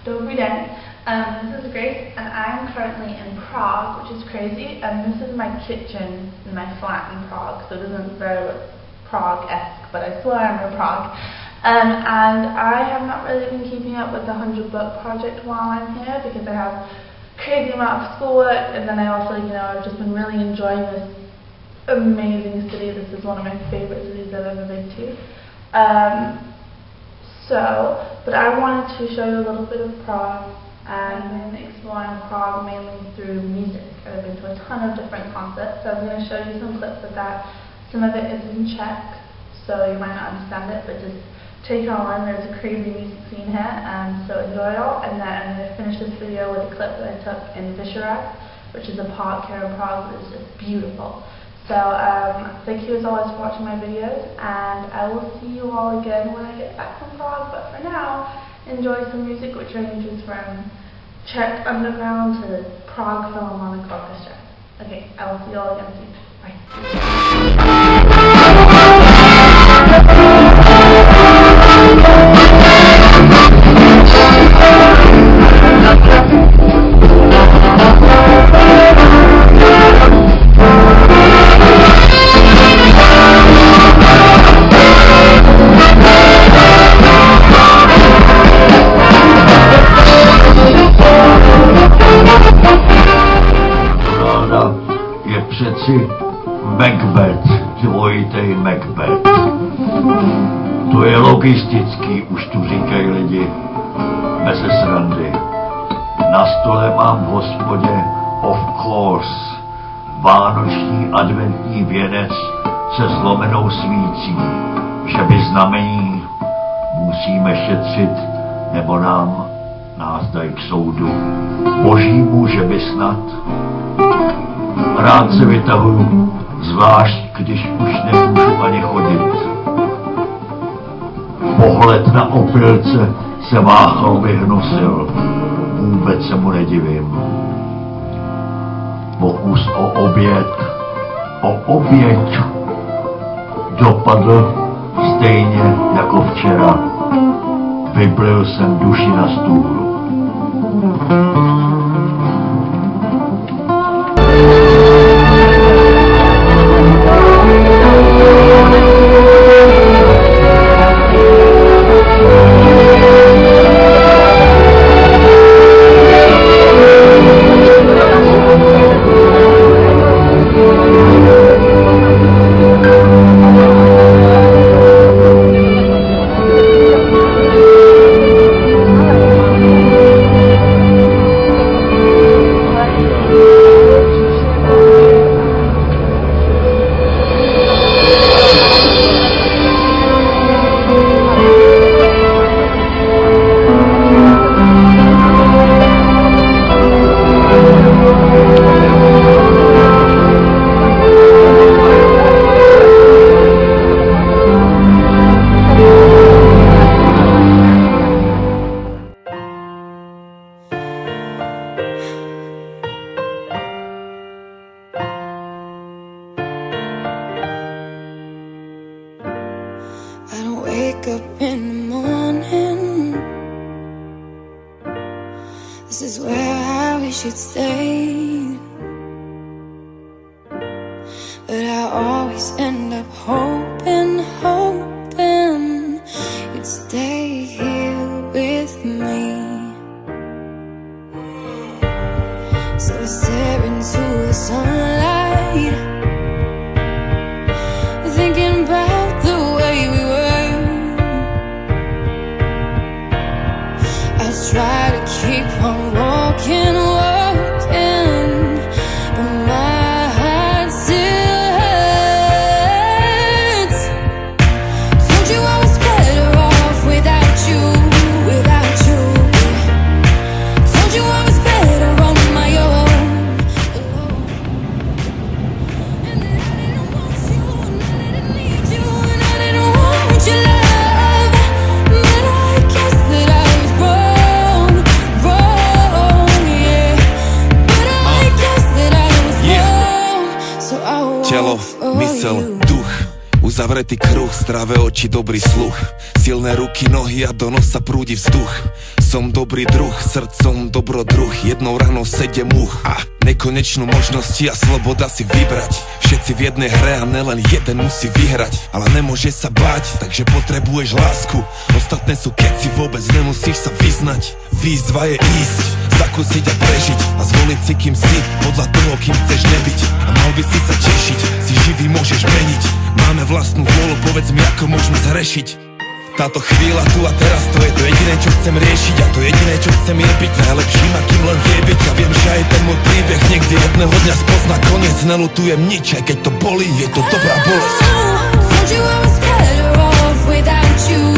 Dobry den. This is Grace, and I'm currently in Prague, which is crazy. And this is my kitchen in my flat in Prague, so it isn't very Prague-esque, but I swear I'm in Prague. And I have not really been keeping up with the 100 book project while I'm here because I have crazy amount of schoolwork, and then I also, I've just been really enjoying this amazing city. This is one of my favorite cities I've ever been to. But I wanted to show you a little bit of Prague, and I've been exploring Prague mainly through music. I've been to a ton of different concerts, so I'm going to show you some clips of that. Some of it is in Czech, so you might not understand it, but just take it all in. There's a crazy music scene here, so enjoy it all. And then I'm going to finish this video with a clip that I took in Vyšehrad, which is a park here in Prague that is just beautiful. So thank you as always for watching my videos, and I will see you all again when I get back from Prague. But for now, enjoy some music which ranges from Czech underground to Prague Philharmonic Orchestra. Okay, I will see you all again soon. Bye. Přeci Macbeth, dvojitej Macbeth. To je logistický, už tu říkají lidi, bez srandy. Na stole mám v hospodě, of course, vánoční adventní věnec se zlomenou svící, že by znamení musíme šetřit, nebo nás dají k soudu. Božímu, že by snad. Rád se vytahuju, zvlášť když už nemůžu ani chodit. Pohled na opilce se Váchal vyhnusil, vůbec se mu nedivím. Pokus o oběť dopadl stejně jako včera. Vyblil jsem duši na stůl. I don't wake up in the morning. This is where we should stay, but I always end up hoping you'd stay here with me. So I stare into the sunlight, thinking about the way we were. I try to keep on walking. Uzavretý kruh, zdravé oči, dobrý sluch, silné ruky, nohy a do nosa prúdi vzduch. Som dobrý druh, srdcom dobrodruh, jednou ranou 7 much a nekonečnú možnosti a sloboda si vybrať. Všetci v jednej hre a nelen jeden musí vyhrať, ale nemôže sa báť, takže potrebuješ lásku. Ostatné sú keci, vôbec nemusíš sa vyznať. Výzva je ísť, zakúsiť a prežiť a zvoliť si kým si, podľa toho kým chceš nebyť. A mal by si sa tešiť, si živý môžeš meniť. Máme vlastnú vôľu, povedz mi ako môžeme zrešiť. Táto chvíľa tu a teraz, to je to jediné čo chcem riešiť. A to jediné čo chcem je byť najlepším akým len vie byť. A viem, že aj ten môj príbeh niekde jedného dňa spozná koniec. Nelutujem nič, aj keď to bolí, je to dobrá bolesť. Told you I was better off without you.